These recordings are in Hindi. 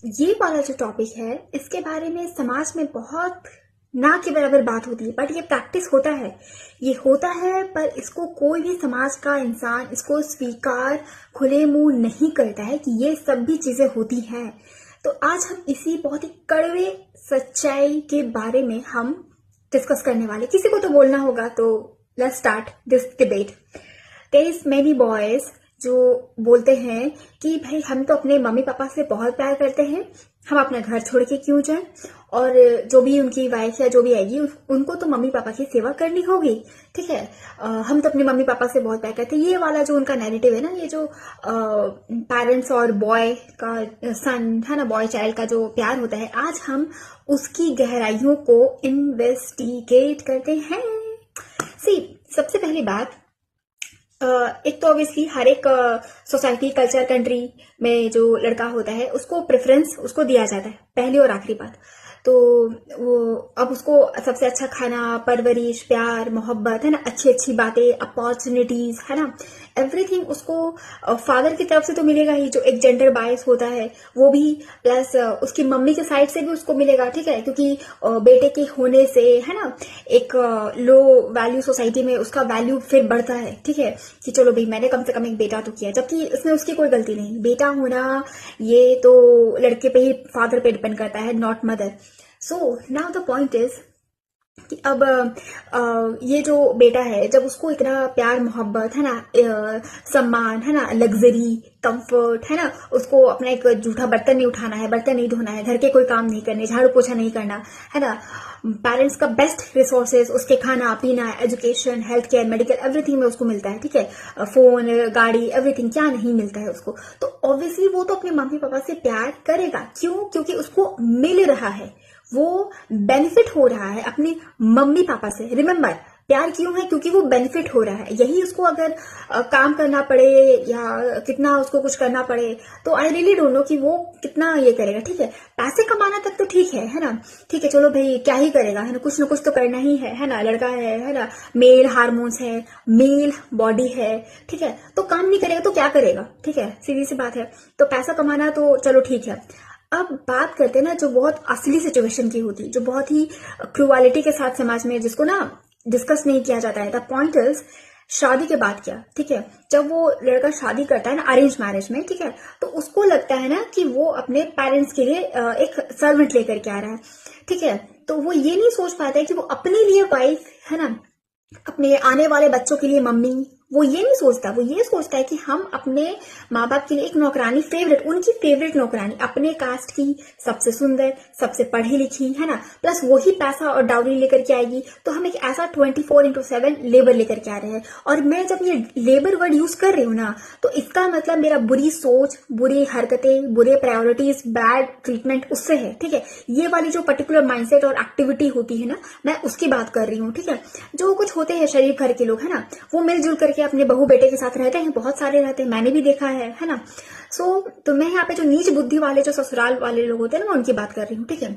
ये वाला जो टॉपिक है इसके बारे में समाज में बहुत ना के बराबर बात होती है, बट ये प्रैक्टिस होता है, ये होता है, पर इसको कोई भी समाज का इंसान इसको स्वीकार खुले मुंह नहीं करता है कि ये सब भी चीजें होती हैं। तो आज हम इसी बहुत ही कड़वे सच्चाई के बारे में हम डिस्कस करने वाले। किसी को तो बोलना होगा, तो let's start this debate. There is many boys जो बोलते हैं कि भाई हम तो अपने मम्मी पापा से बहुत प्यार करते हैं, हम अपना घर छोड़ के क्यों जाएं, और जो भी उनकी वाइफ या जो भी आएगी उनको तो मम्मी पापा की सेवा करनी होगी। ठीक है, हम तो अपने मम्मी पापा से बहुत प्यार करते हैं। ये वाला जो उनका नैरेटिव है ना, ये जो पेरेंट्स और बॉय का सन है ना, बॉय चाइल्ड का जो प्यार होता है, आज हम उसकी गहराइयों को इन्वेस्टिगेट करते हैं। सबसे पहली बात, एक तो ऑब्वियसली हर एक सोसाइटी, कल्चर, कंट्री में जो लड़का होता है उसको प्रेफरेंस उसको दिया जाता है, पहली और आखिरी बात। तो वो अब उसको सबसे अच्छा खाना, परवरिश, प्यार, मोहब्बत है ना, अच्छी अच्छी बातें, अपॉर्चुनिटीज है ना, एवरीथिंग उसको फादर की तरफ से तो मिलेगा ही, जो एक जेंडर बायस होता है वो भी, प्लस उसकी मम्मी के साइड से भी उसको मिलेगा। ठीक है, क्योंकि बेटे के होने से है ना एक लो वैल्यू सोसाइटी में उसका वैल्यू फिर बढ़ता है। ठीक है, कि चलो भाई मैंने कम से कम एक बेटा तो किया, जबकि इसमें उसकी कोई गलती नहीं। बेटा होना ये तो लड़के पे ही, फादर पे डिपेंड करता है, not mother. So now the point is कि अब ये जो बेटा है, जब उसको इतना प्यार मोहब्बत है ना, सम्मान है ना, लग्जरी, कंफर्ट है ना, उसको अपना एक जूठा बर्तन नहीं उठाना है, बर्तन नहीं धोना है, घर के कोई काम नहीं करने, झाड़ू पोछा नहीं करना है ना, पेरेंट्स का बेस्ट रिसोर्सेज उसके खाना पीना, education, health care, medical, everything में उसको मिलता है। ठीक है, फोन, गाड़ी, एवरीथिंग, क्या नहीं मिलता है उसको। तो ऑब्वियसली वो तो अपने मम्मी पापा से प्यार करेगा। क्यों? क्योंकि उसको मिल रहा है, वो बेनिफिट हो रहा है अपने मम्मी पापा से। रिमेंबर, प्यार क्यों है? क्योंकि वो बेनिफिट हो रहा है। यही उसको अगर काम करना पड़े या कितना उसको कुछ करना पड़े, तो आई रियली डोंट नो कि वो कितना ये करेगा। ठीक है, पैसे कमाना तक तो ठीक है ना, ठीक है, चलो भाई क्या ही करेगा, है ना, कुछ ना कुछ तो करना ही है ना, लड़का है ना, मेल हार्मोन्स है, मेल बॉडी है। ठीक है, तो काम नहीं करेगा तो क्या करेगा? ठीक है, सीधी सी बात है। तो पैसा कमाना तो चलो ठीक है। अब बात करते हैं ना जो बहुत असली सिचुएशन की होती है, जो बहुत ही क्रूअलिटी के साथ समाज में, जिसको ना डिस्कस नहीं किया जाता है। द पॉइंट इज, शादी के बाद क्या? ठीक है, जब वो लड़का शादी करता है ना अरेंज मैरिज में, ठीक है, तो उसको लगता है ना कि वो अपने पेरेंट्स के लिए एक सर्वेंट लेकर के आ रहा है। ठीक है, तो वो ये नहीं सोच पाता है कि वो अपने लिए वाइफ है ना, अपने आने वाले बच्चों के लिए मम्मी, वो ये नहीं सोचता। वो ये सोचता है कि हम अपने माँ बाप के लिए एक नौकरानी, फेवरेट, उनकी फेवरेट नौकरानी, अपने कास्ट की, सबसे सुंदर, सबसे पढ़ी लिखी है ना, प्लस वही पैसा और डाउरी लेकर के आएगी। तो हम एक ऐसा 24/7 लेबर लेकर के आ रहे हैं। और मैं जब ये लेबर वर्ड यूज कर रही हूँ ना, तो इसका मतलब मेरा बुरी सोच, बुरी हरकतें, बुरे प्रायोरिटीज, बैड ट्रीटमेंट उससे है। ठीक है, ये वाली जो पर्टिकुलर माइंडसेट और एक्टिविटी होती है ना, मैं उसकी बात कर रही हूँ। ठीक है, जो कुछ होते हैं शरीफ घर के लोग है ना, वो मिलजुल करके अपने बहू बेटे के साथ रहते हैं, बहुत सारे रहते हैं, मैंने भी देखा है ना। तो मैं यहाँ पे जो नीच बुद्धि वाले, जो ससुराल वाले लोग होते हैं ना, मैं उनकी बात कर रही हूँ। ठीक है,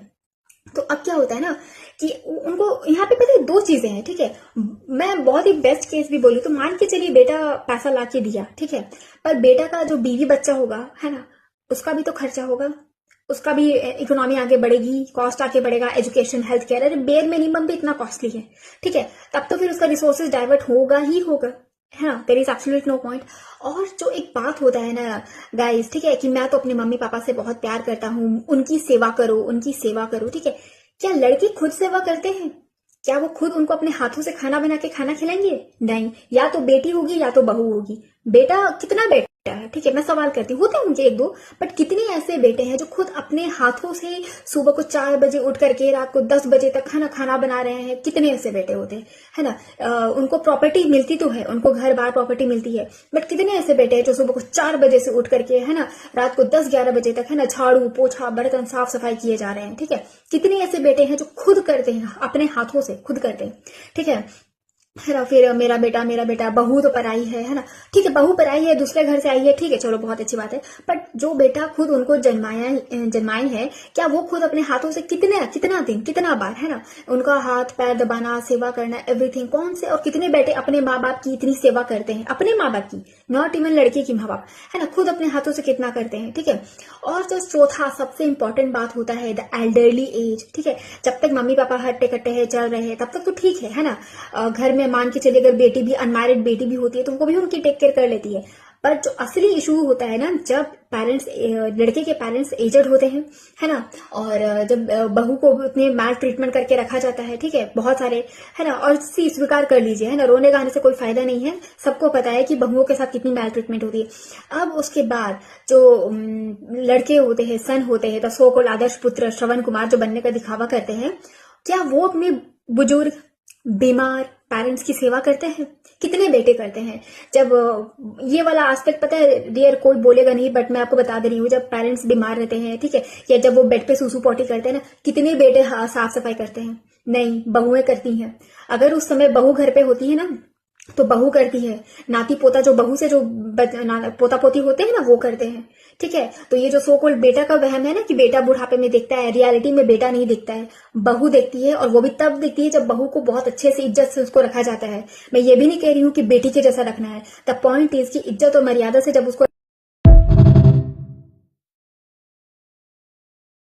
तो अब क्या होता है ना कि उनको यहाँ पे पता है दो चीजें हैं। ठीक है, मैं बहुत ही बेस्ट केस भी बोलूँ तो मान के चलिए बेटा पैसा ला के दिया, ठीक है, पर बेटा का जो बीवी बच्चा होगा है ना, उसका भी तो खर्चा होगा, उसका भी इकोनॉमी आगे बढ़ेगी, कॉस्ट आगे बढ़ेगा, एजुकेशन, हेल्थ केयर, अरे बेयर मिनिमम भी इतना कॉस्टली है। ठीक है, तब तो फिर उसका रिसोर्सेज डाइवर्ट होगा ही होगा, है ना, there is absolute no point. और जो एक बात होता है ना गाइस, ठीक है, कि मैं तो अपने मम्मी पापा से बहुत प्यार करता हूँ, उनकी सेवा करो, उनकी सेवा करो। ठीक है, क्या लड़के खुद सेवा करते हैं? क्या वो खुद उनको अपने हाथों से खाना बना के खाना खिलाएंगे? नहीं, या तो बेटी होगी या तो बहू होगी। बेटा कितना बेटा है? ठीक है, मैं सवाल करती हूँ, होते हैं उनके एक दो, बट कितने ऐसे बेटे हैं जो खुद अपने हाथों से सुबह को 4 बजे उठ करके रात को 10 बजे तक खाना बना रहे हैं? कितने ऐसे बेटे होते हैं, है ना। उनको प्रॉपर्टी मिलती तो है, उनको घर बार प्रॉपर्टी मिलती है, बट कितने ऐसे बेटे हैं जो सुबह को 4 बजे से उठ करके है ना रात को 10-11 बजे तक है ना झाड़ू पोछा बर्तन साफ सफाई किए जा रहे हैं। ठीक है, कितने ऐसे बेटे हैं जो खुद करते हैं, अपने हाथों से खुद करते हैं। ठीक है, है ना। फिर मेरा बेटा, बहू तो पराई है ना। ठीक है, बहू पराई है, दूसरे घर से आई है, ठीक है, चलो बहुत अच्छी बात है। बट जो बेटा खुद उनको जन्माई है, क्या वो खुद अपने हाथों से कितना दिन, कितना बार, है ना, उनका हाथ पैर दबाना, सेवा करना, एवरीथिंग, कौन से और कितने बेटे अपने माँ बाप की इतनी सेवा करते हैं, अपने माँ बाप की, नॉट इवन लड़के की माँ बाप, है ना, खुद अपने हाथों से कितना करते हैं। ठीक है। और जो चौथा सबसे इंपॉर्टेंट बात होता है द एल्डरली एज। ठीक है, जब तक मम्मी पापा हट्टे कट्टे हैं, चल रहे हैं, तब तक तो ठीक है ना। घर में मान के चलिए अगर बेटी भी अनमैरिड बेटी भी होती है तो उनको भी उनकी टेक केयर कर लेती है। पर जो असली इशू होता है ना, जब पेरेंट्स, लड़के के पेरेंट्स एजड होते हैं, है ना, और जब बहू को उतने मैल ट्रीटमेंट करके रखा जाता है, ठीक है, बहुत सारे, है ना, और स्वीकार कर लीजिए, है ना, रोने गाने से कोई फायदा नहीं है, सबको पता है कि बहुओं के साथ कितनी मैल ट्रीटमेंट होती है। अब उसके बाद जो लड़के होते हैं, सन होते हैं, तो सो को आदर्श पुत्र श्रवण कुमार जो बनने का दिखावा करते हैं, क्या वो अपने बुजुर्ग बीमार पेरेंट्स की सेवा करते हैं? कितने बेटे करते हैं? जब ये वाला एस्पेक्ट पता है डियर, कोई बोलेगा नहीं, बट मैं आपको बता दे रही हूँ, जब पेरेंट्स बीमार रहते हैं, ठीक है, या जब वो बेड पे सूसू पोटी करते हैं ना, कितने बेटे साफ सफाई करते हैं? नहीं, बहुएं करती हैं। अगर उस समय बहू घर पे होती है ना, तो बहू करती है, नाती पोता जो बहू से जो पोता पोती होते हैं ना, वो करते हैं। ठीक है, तो ये जो सो कॉल्ड बेटा का वहम है ना कि बेटा बुढ़ापे में दिखता है, रियलिटी में बेटा नहीं दिखता है, बहू देखती है, और वो भी तब दिखती है जब बहू को बहुत अच्छे से इज्जत से उसको रखा जाता है। मैं ये भी नहीं कह रही हूँ कि बेटी के जैसा रखना है, द पॉइंट इज कि इज्जत और मर्यादा से जब उसको